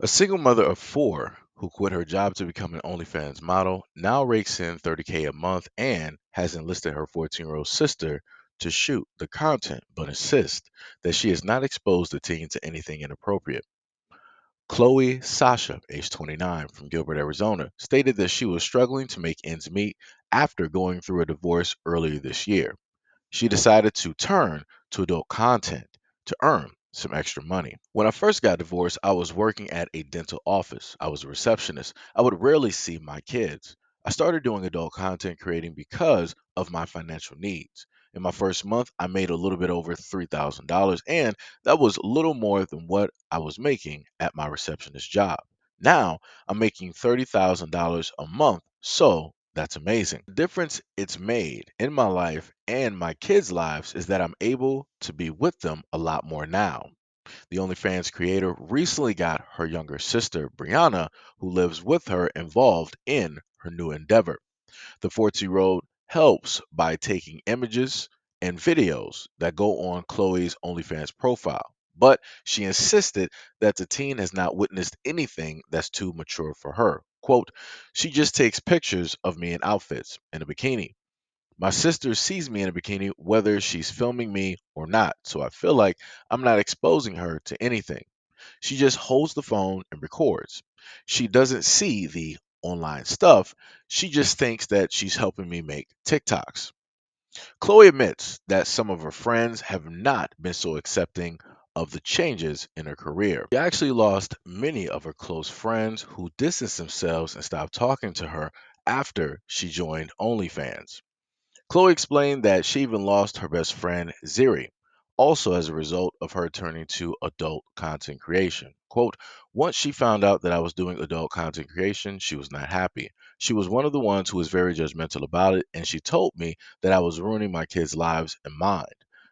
A single mother of four who quit her job to become an OnlyFans model now rakes in 30K a month and has enlisted her 14-year-old sister to shoot the content, but insists that she has not exposed the teen to anything inappropriate. Chloe Sasha, age 29, from Gilbert, Arizona, stated that she was struggling to make ends meet after going through a divorce earlier this year. She decided to turn to adult content to earn some extra money. When I first got divorced, I was working at a dental office. I was a receptionist. I would rarely see my kids. I started doing adult content creating because of my financial needs. In my first month, I made a little bit over $3,000, and that was little more than what I was making at my receptionist job. Now, I'm making $30,000 a month, so that's amazing. The difference it's made in my life and my kids' lives is that I'm able to be with them a lot more now. The OnlyFans creator recently got her younger sister, Brianna, who lives with her, involved in her new endeavor. The 14-year-old helps by taking images and videos that go on Chloe's OnlyFans profile. But she insisted that the teen has not witnessed anything that's too mature for her. Quote, she just takes pictures of me in outfits in a bikini. My sister sees me in a bikini whether she's filming me or not, so I feel like I'm not exposing her to anything. She just holds the phone and records. She doesn't see the online stuff. She just thinks that she's helping me make TikToks. Chloe admits that some of her friends have not been so accepting of the changes in her career. She actually lost many of her close friends who distanced themselves and stopped talking to her after she joined OnlyFans. Chloe explained that she even lost her best friend, Ziri, also as a result of her turning to adult content creation. Quote, once she found out that I was doing adult content creation, she was not happy. She was one of the ones who was very judgmental about it, and she told me that I was ruining my kids' lives and mine.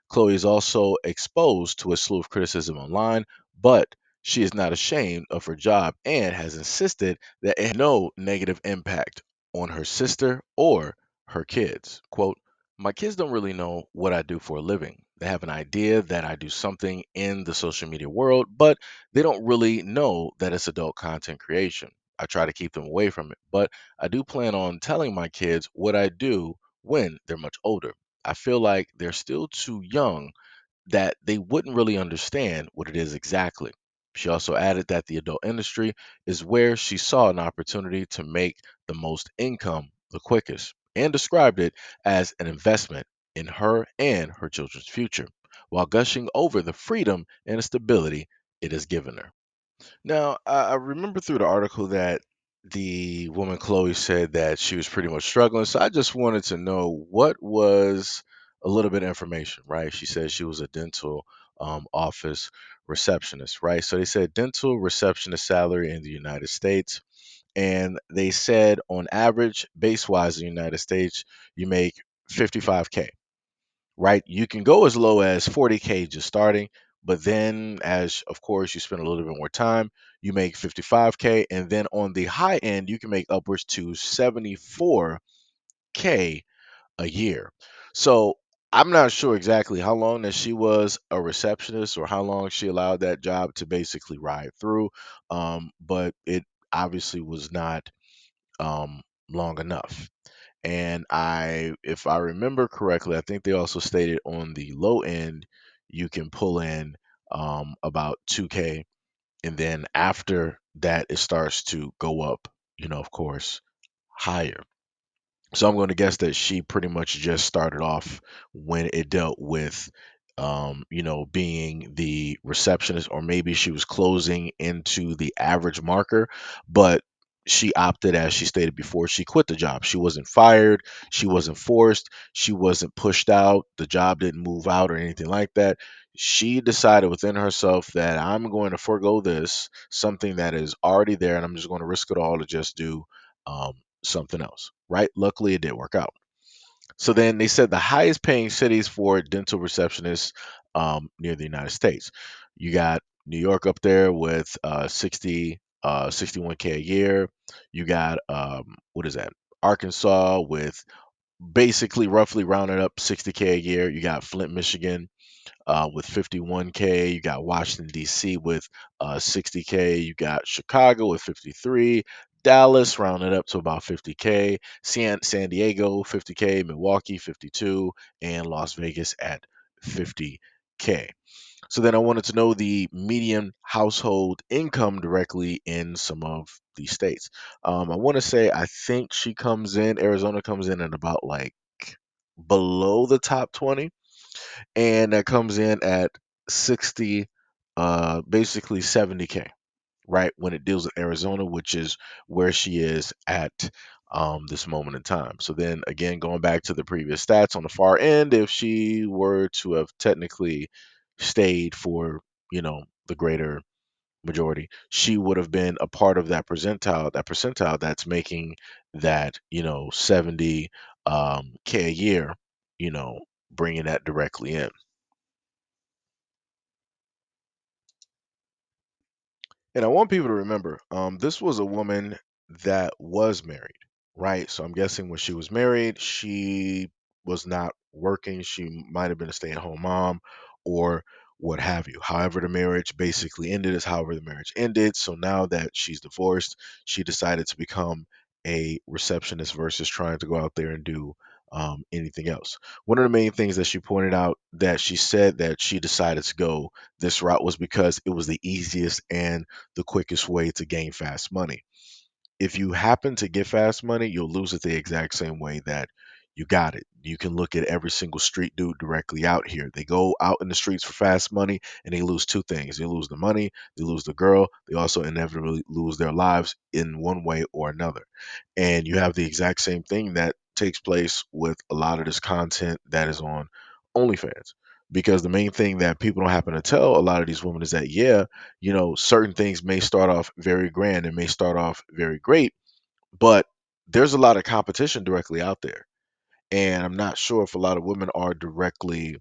Chloe is also exposed to a slew of criticism online, but she is not ashamed of her job and has insisted that it had no negative impact on her sister or her kids. Quote, my kids don't really know what I do for a living. They have an idea that I do something in the social media world, but they don't really know that it's adult content creation. I try to keep them away from it, but I do plan on telling my kids what I do when they're much older. I feel like they're still too young that they wouldn't really understand what it is exactly. She also added that the adult industry is where she saw an opportunity to make the most income the quickest and described it as an investment in her and her children's future, while gushing over the freedom and stability it has given her. Now, I remember through the article that the woman Chloe said that she was pretty much struggling. So I just wanted to know what was a little bit of information, right? She said she was a dental office receptionist, right? So they said dental receptionist salary in the United States. And they said on average, base wise in the United States, you make 55K, right? You can go as low as 40K just starting, but then as of course you spend a little bit more time, you make 55K, and then on the high end you can make upwards to 74K a year. So I'm not sure exactly how long that she was a receptionist or how long she allowed that job to basically ride through, but it obviously was not long enough. And if I remember correctly, I think they also stated on the low end, you can pull in about 2K. And then after that, it starts to go up, of course, higher. So I'm going to guess that she pretty much just started off when it dealt with, being the receptionist, or maybe she was closing into the average marker, but she opted, as she stated before, she quit the job. She wasn't fired, she wasn't forced, she wasn't pushed out, the job didn't move out or anything like that. She decided within herself that I'm going to forego this, something that is already there, and I'm just going to risk it all to just do um, something else, right? Luckily, it did work out. So then they said the highest paying cities for dental receptionists near the United States. You got New York up there with 61K a year. You got, what is that? Arkansas with basically roughly rounded up 60K a year. You got Flint, Michigan. with 51K. You got Washington D.C. with 60K. You got Chicago with 53. Dallas rounded up to about 50K. San Diego 50K. Milwaukee 52, and Las Vegas at 50K. So then I wanted to know the median household income directly in some of these states. I want to say I think Arizona comes in at about like below the top 20, and that comes in at 60, basically 70K, right? When it deals with Arizona, which is where she is at this moment in time. So then again, going back to the previous stats on the far end, if she were to have technically stayed for, the greater majority, she would have been a part of that percentile that's making that, 70 K a year, you know, bringing that directly in. And I want people to remember, this was a woman that was married, right? So I'm guessing when she was married, she was not working. She might have been a stay-at-home mom or what have you. However, the marriage basically ended is however the marriage ended. So now that she's divorced, she decided to become a receptionist versus trying to go out there and do anything else. One of the main things that she pointed out that she said that she decided to go this route was because it was the easiest and the quickest way to gain fast money. If you happen to get fast money, you'll lose it the exact same way that you got it. You can look at every single street dude directly out here. They go out in the streets for fast money and they lose two things. They lose the money, they lose the girl, they also inevitably lose their lives in one way or another. And you have the exact same thing that takes place with a lot of this content that is on OnlyFans. Because the main thing that people don't happen to tell a lot of these women is that, yeah, certain things may start off very grand and may start off very great, but there's a lot of competition directly out there. And I'm not sure if a lot of women are directly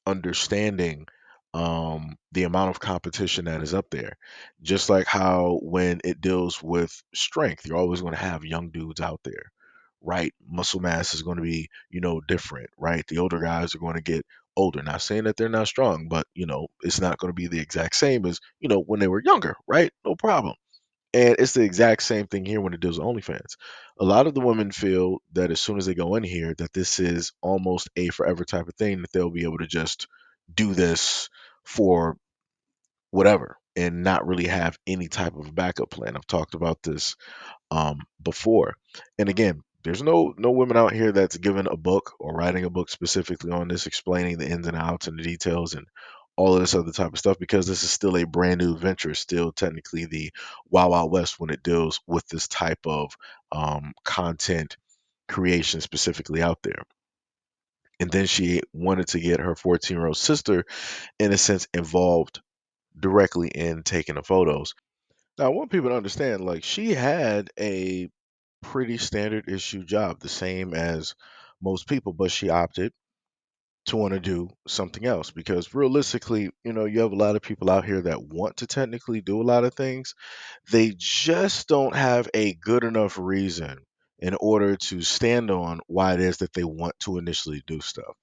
understanding the amount of competition that is up there. Just like how when it deals with strength, you're always going to have young dudes out there, right? Muscle mass is going to be, different, right? The older guys are going to get older. Not saying that they're not strong, but it's not going to be the exact same as, when they were younger, right? No problem. And it's the exact same thing here when it deals with OnlyFans. A lot of the women feel that as soon as they go in here, that this is almost a forever type of thing, that they'll be able to just do this for whatever and not really have any type of backup plan. I've talked about this before. And again, there's no women out here that's given a book or writing a book specifically on this, explaining the ins and outs and the details and all of this other type of stuff, because this is still a brand new venture, still technically the Wild Wild West when it deals with this type of content creation specifically out there. And then she wanted to get her 14-year-old sister, in a sense, involved directly in taking the photos. Now, I want people to understand, like, she had a pretty standard issue job, the same as most people, but she opted to want to do something else because realistically, you have a lot of people out here that want to technically do a lot of things. They just don't have a good enough reason in order to stand on why it is that they want to initially do stuff.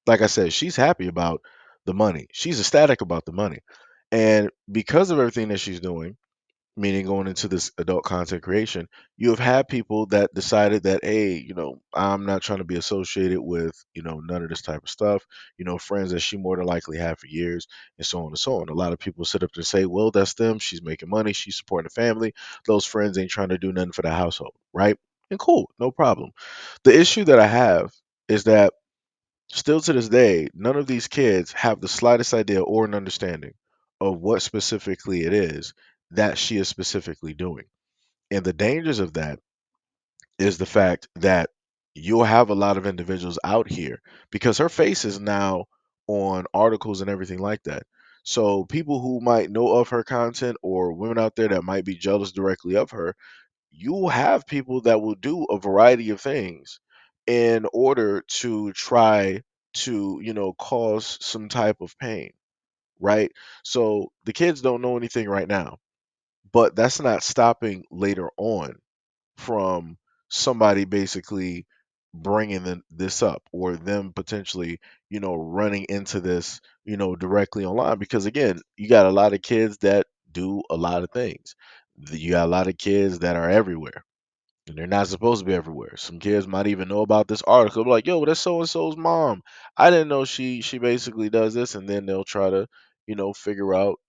Like I said, she's happy about the money. She's ecstatic about the money. And because of everything that she's doing, meaning going into this adult content creation, you have had people that decided that, hey, I'm not trying to be associated with, none of this type of stuff, friends that she more than likely had for years, and so on and so on. A lot of people sit up and say, well, that's them. She's making money. She's supporting the family. Those friends ain't trying to do nothing for the household, right? And cool, no problem. The issue that I have is that still to this day, none of these kids have the slightest idea or an understanding of what specifically it is that she is specifically doing. And the dangers of that is the fact that you'll have a lot of individuals out here because her face is now on articles and everything like that. So people who might know of her content or women out there that might be jealous directly of her, you will have people that will do a variety of things in order to try to, cause some type of pain, right? So the kids don't know anything right now, but that's not stopping later on from somebody basically bringing this up, or them potentially, running into this, directly online. Because again, you got a lot of kids that do a lot of things. You got a lot of kids that are everywhere, and they're not supposed to be everywhere. Some kids might even know about this article, like, "Yo, that's so and so's mom. I didn't know she basically does this," and then they'll try to, figure out,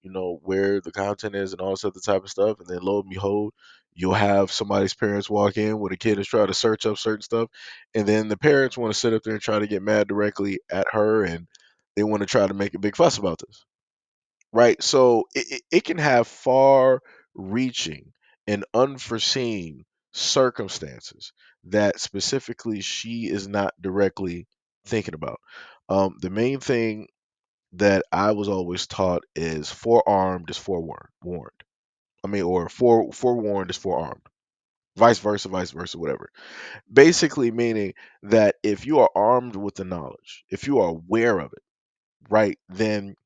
where the content is and all this other type of stuff, and then lo and behold, you'll have somebody's parents walk in where the kid is trying to search up certain stuff, and then the parents want to sit up there and try to get mad directly at her, and they want to try to make a big fuss about this. Right? So it can have far reaching and unforeseen circumstances that specifically she is not directly thinking about. The main thing that I was always taught is forearmed is forewarned. I mean, or forewarned is forearmed. Vice versa, whatever. Basically meaning that if you are armed with the knowledge, if you are aware of it, right, then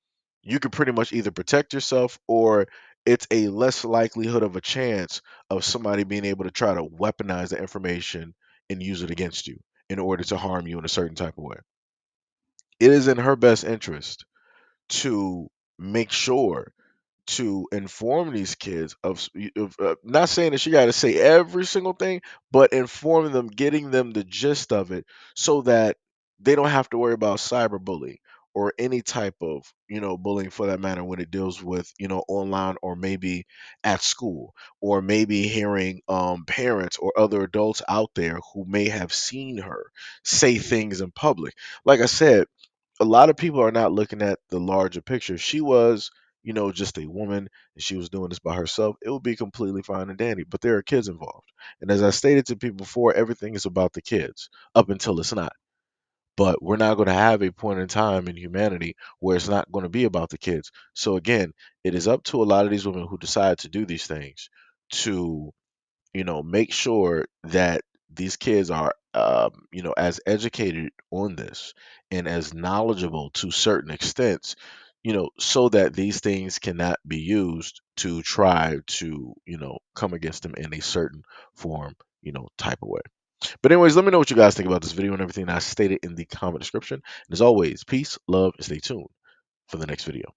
you can pretty much either protect yourself, or it's a less likelihood of a chance of somebody being able to try to weaponize the information and use it against you in order to harm you in a certain type of way. It is in her best interest to make sure to inform these kids not saying that she got to say every single thing, but informing them, getting them the gist of it, so that they don't have to worry about cyberbullying or any type of, bullying for that matter, when it deals with, online, or maybe at school, or maybe hearing parents or other adults out there who may have seen her say things in public. Like I said, a lot of people are not looking at the larger picture. If she was, just a woman and she was doing this by herself, it would be completely fine and dandy. But there are kids involved. And as I stated to people before, everything is about the kids up until it's not. But we're not going to have a point in time in humanity where it's not going to be about the kids. So again, it is up to a lot of these women who decide to do these things to, make sure that these kids are, as educated on this and as knowledgeable to certain extents, so that these things cannot be used to try to, come against them in a certain form, type of way. But anyways, let me know what you guys think about this video and everything I stated in the comment description. And as always, peace, love, and stay tuned for the next video.